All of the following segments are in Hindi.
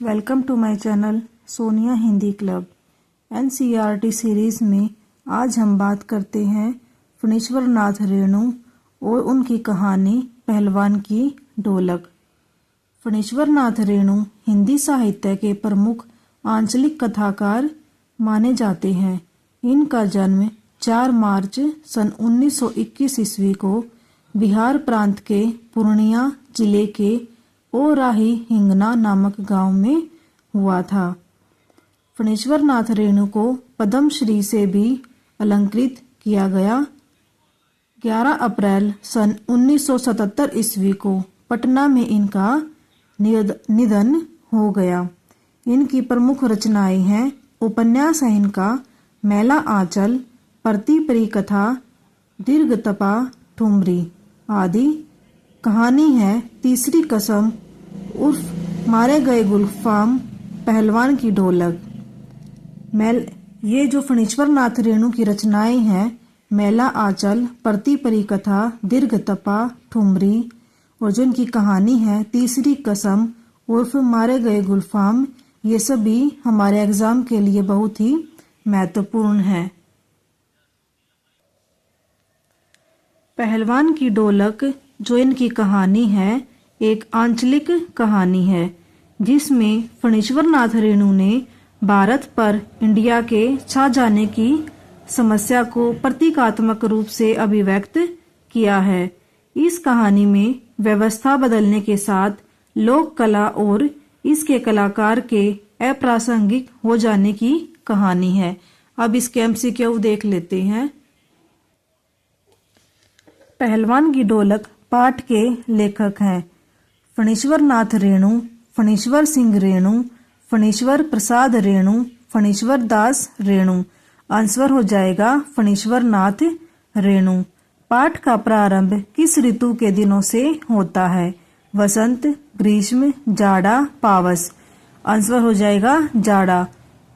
Welcome to my channel Sonia Hindi club. NCERT series में आज हम बात करते हैं फणीश्वर नाथ रेणु और उनकी कहानी पहलवान की ढोलक। फणीश्वर नाथ रेणु हिंदी साहित्य के प्रमुख आंचलिक कथाकार माने जाते हैं। इनका जन्म 4 मार्च सन 1921 ईस्वी को बिहार प्रांत के पूर्णिया जिले के ओराही हिंगना नामक गांव में हुआ था। फणीश्वर नाथ रेणु को पद्मश्री से भी अलंकृत किया गया। 11 अप्रैल सन 1977 ईस्वी को पटना में इनका निधन हो गया। इनकी प्रमुख रचनाएं हैं उपन्यास है इनका मैला आंचल, प्रतिपरी कथा, दीर्घतपा, ठुमरी आदि। कहानी है तीसरी कसम उर्फ मारे गए गुलफाम, पहलवान की ढोलक। ये जो फणीश्वर नाथ रेणु की रचनाएं हैं मैला आंचल, प्रतिपरी कथा, दीर्घतपा, ठुमरी और जो इनकी कहानी है तीसरी कसम उर्फ मारे गए गुलफाम, ये सभी हमारे एग्जाम के लिए बहुत ही महत्वपूर्ण है। पहलवान की ढोलक जो इनकी कहानी है एक आंचलिक कहानी है जिसमें फणीश्वर नाथ रेणु ने भारत पर इंडिया के छा जाने की समस्या को प्रतीकात्मक रूप से अभिव्यक्त किया है। इस कहानी में व्यवस्था बदलने के साथ लोक कला और इसके कलाकार के अप्रासंगिक हो जाने की कहानी है। अब इसके एमसीक्यू देख लेते हैं। पहलवान की ढोलक पाठ के लेखक हैं फणीश्वर नाथ रेणु, फणीश्वर सिंह रेणु, फणीश्वर प्रसाद रेणु, फणीश्वर दास रेणु। आंसर हो जाएगा फणीश्वर नाथ रेणु। पाठ का प्रारंभ किस ऋतु के दिनों से होता है? वसंत, ग्रीष्म, जाड़ा, पावस। आंसर हो जाएगा जाड़ा।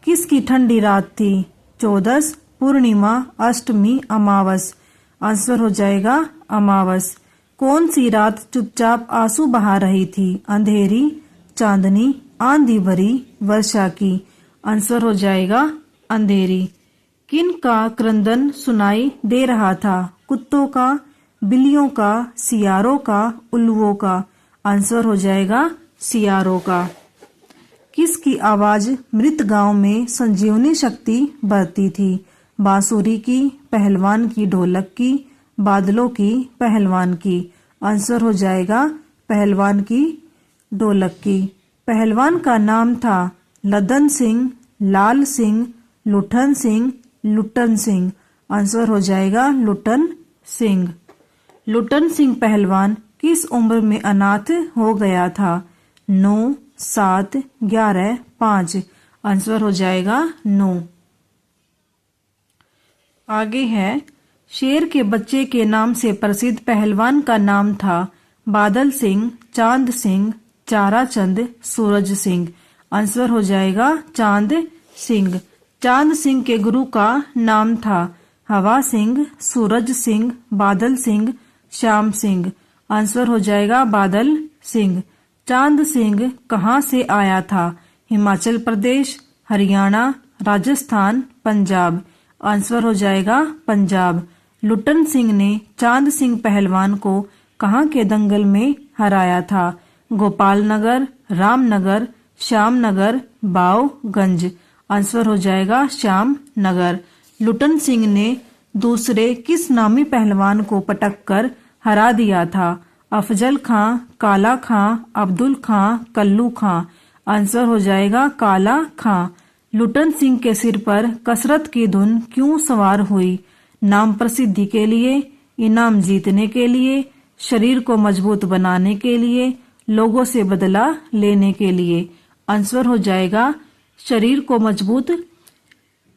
किसकी ठंडी रात थी? चौदस, पूर्णिमा, अष्टमी, अमावस। आंसर हो जाएगा अमावस। कौन सी रात चुपचाप आंसू बहा रही थी? अंधेरी, चांदनी, आंधी भरी, वर्षा की। आंसर हो जाएगा अंधेरी। किन का क्रंदन सुनाई दे रहा था? कुत्तों का, बिल्लियों का, सियारों का, उल्लुओं का। आंसर हो जाएगा सियारों का। किसकी आवाज मृत गांव में संजीवनी शक्ति भरती थी? बांसुरी की, पहलवान की ढोलक की, बादलों की, पहलवान की। आंसर हो जाएगा पहलवान की ढोलक की। पहलवान का नाम था लदन सिंह, लाल सिंह, लुठन सिंह, लुटन सिंह। आंसर हो जाएगा लुटन सिंह। लुटन सिंह पहलवान किस उम्र में अनाथ हो गया था? 9, 7, 11, 5। आंसर हो जाएगा 9। आगे है शेर के बच्चे के नाम से प्रसिद्ध पहलवान का नाम था बादल सिंह, चांद सिंह, चारा चंद, सूरज सिंह। आंसर हो जाएगा चांद सिंह। चांद सिंह के गुरु का नाम था हवा सिंह, सूरज सिंह, बादल सिंह, श्याम सिंह। आंसर हो जाएगा बादल सिंह। चांद सिंह कहाँ से आया था? हिमाचल प्रदेश, हरियाणा, राजस्थान, पंजाब। आंसर हो जाएगा पंजाब। लुटन सिंह ने चांद सिंह पहलवान को कहाँ के दंगल में हराया था? गोपाल नगर, रामनगर, श्यामनगर, बावगंज। आंसर हो जाएगा श्याम नगर। लुटन सिंह ने दूसरे किस नामी पहलवान को पटक कर हरा दिया था? अफजल खां, काला खां, अब्दुल खां, कल्लू खां। आंसर हो जाएगा काला खां। लुटन सिंह के सिर पर कसरत की धुन क्यों सवार हुई? नाम प्रसिद्धि के लिए, इनाम जीतने के लिए, शरीर को मजबूत बनाने के लिए, लोगों से बदला लेने के लिए। आंसर हो जाएगा शरीर को मजबूत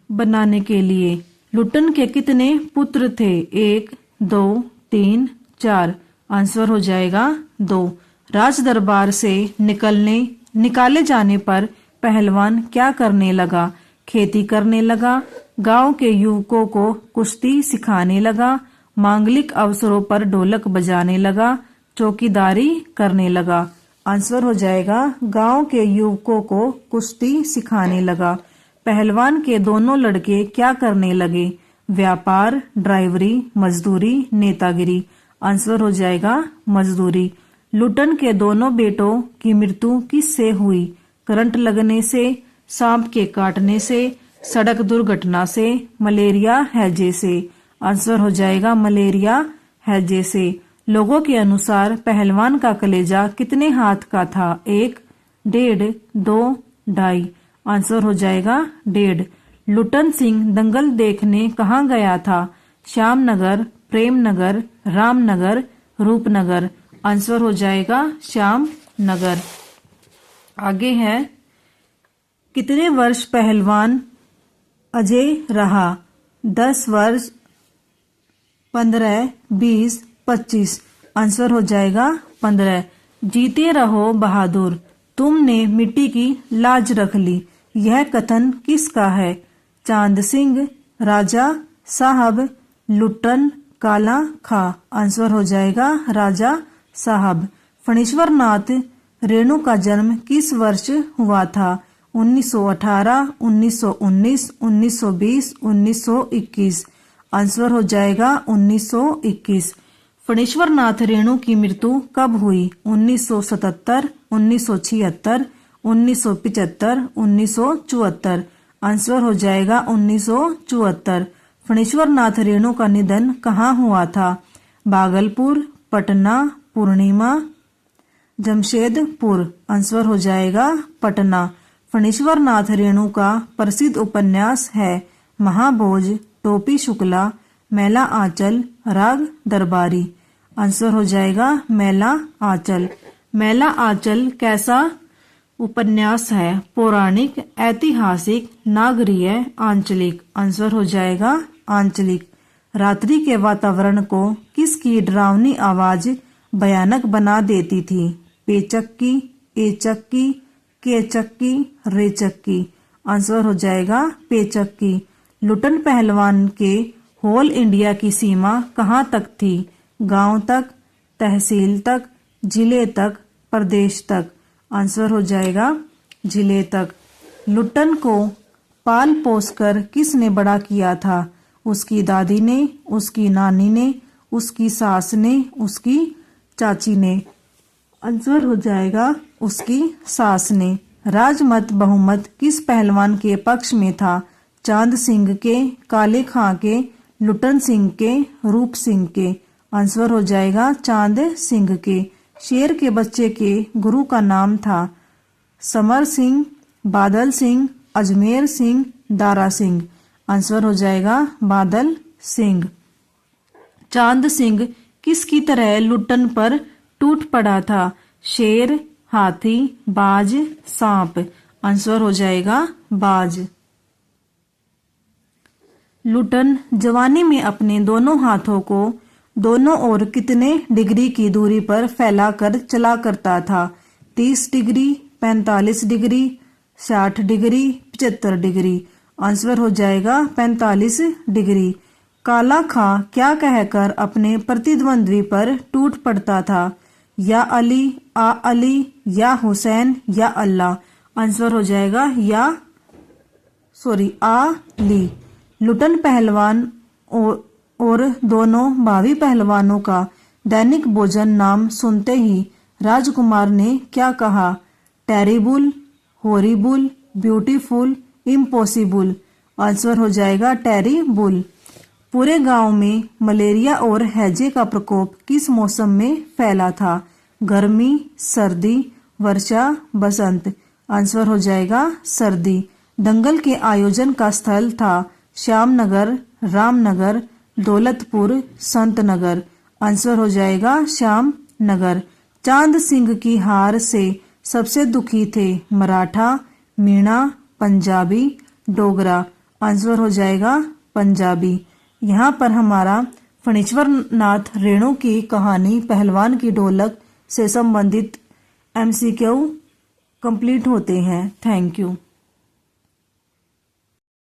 बनाने के लिए। लुटन के कितने पुत्र थे? 1, 2, 3, 4। आंसर हो जाएगा 2। राज दरबार से निकाले जाने पर पहलवान क्या करने लगा? खेती करने लगा, गांव के युवकों को कुश्ती सिखाने लगा, मांगलिक अवसरों पर ढोलक बजाने लगा, चौकीदारी करने लगा। आंसर हो जाएगा गांव के युवकों को कुश्ती सिखाने लगा। पहलवान के दोनों लड़के क्या करने लगे? व्यापार, ड्राइवरी, मजदूरी, नेतागिरी। आंसर हो जाएगा मजदूरी। लुटन के दोनों बेटों की मृत्यु किससे हुई? करंट लगने से, सांप के काटने से, सड़क दुर्घटना से, मलेरिया हैजे से। आंसर हो जाएगा मलेरिया हैजे से। लोगों के अनुसार पहलवान का कलेजा कितने हाथ का था? 1, 1.5, 2, 2.5। आंसर हो जाएगा 1.5। लुटन सिंह दंगल देखने कहाँ गया था? श्यामनगर, प्रेमनगर, रामनगर, रूपनगर। आंसर हो जाएगा श्यामनगर। आगे है, कितने वर्ष पहलवान अजय रहा? 10 वर्ष, 15, 20, 25। आंसर हो जाएगा 15। जीते रहो बहादुर, तुमने मिट्टी की लाज रख ली। यह कथन किसका है? चांद सिंह, राजा साहब, लुटन, काला खा। आंसर हो जाएगा राजा साहब। फणीश्वर नाथ रेणु का जन्म किस वर्ष हुआ था? 1918, 1919, 1920, 1921। आंसर हो जाएगा 1921। फणीश्वर नाथ रेणु की मृत्यु कब हुई? 1977, 1976, 1975, 1974। आंसर हो जाएगा 1974। फणीश्वर नाथ रेणु का निधन कहाँ हुआ था? भागलपुर, पटना, पूर्णिमा, जमशेदपुर। आंसर हो जाएगा पटना। फणीश्वर नाथ रेणु का प्रसिद्ध उपन्यास है महाभोज, टोपी शुक्ला, मैला आंचल, राग दरबारी। आंसर हो जाएगा मैला आंचल। मैला आंचल कैसा उपन्यास है? पौराणिक, ऐतिहासिक, नागरीय, आंचलिक। आंसर हो जाएगा आंचलिक। रात्रि के वातावरण को किसकी डरावनी आवाज भयानक बना देती थी? पेचक्की, एचक्की, केचक्की, रेचक्की। आंसर हो जाएगा पेचक्की। लुटन पहलवान के होल इंडिया की सीमा कहाँ तक थी? गांव तक, तहसील तक, जिले तक, प्रदेश तक। आंसर हो जाएगा जिले तक। लुटन को पाल पोस कर किसने बड़ा किया था? उसकी दादी ने, उसकी नानी ने, उसकी सास ने, उसकी चाची ने। आंसर हो जाएगा उसकी सास ने। राजमत बहुमत किस पहलवान के पक्ष में था? चांद सिंह के, काले खां के, लुटन सिंह के, रूप सिंह के। आंसर हो जाएगा चांद सिंह के। शेर के बच्चे के गुरु का नाम था समर सिंह, बादल सिंह, अजमेर सिंह, दारा सिंह। आंसर हो जाएगा बादल सिंह। चांद सिंह किसकी तरह लुटन पर टूट पड़ा था? शेर, हाथी, बाज, सांप। आंसर हो जाएगा बाज। लुटन जवानी में अपने दोनों हाथों को दोनों ओर कितने डिग्री की दूरी पर फैलाकर चला करता था? 30 degree, 45 degree, 60 degree, 75 degree. Answer हो जाएगा 45 डिग्री। काला खां क्या कहकर अपने प्रतिद्वंद्वी पर टूट पड़ता था? या अली, आ अली, या हुसैन, या अल्लाह। आंसर हो जाएगा अली। लुटन पहलवान और दोनों भावी पहलवानों का दैनिक भोजन नाम सुनते ही राजकुमार ने क्या कहा? Terrible, horrible, beautiful, impossible. Answer हो जाएगा टेरिबल। पूरे गांव में मलेरिया और हैजे का प्रकोप किस मौसम में फैला था? गर्मी, सर्दी, वर्षा, बसंत। आंसर हो जाएगा सर्दी। दंगल के आयोजन का स्थल था श्यामनगर, रामनगर, दौलतपुर, संतनगर। आंसर हो जाएगा श्यामनगर। चांद सिंह की हार से सबसे दुखी थे मराठा, मीणा, पंजाबी, डोगरा। आंसर हो जाएगा पंजाबी। यहाँ पर हमारा फणीश्वर नाथ रेणु की कहानी पहलवान की ढोलक से संबंधित MCQ कंप्लीट होते हैं। Thank you.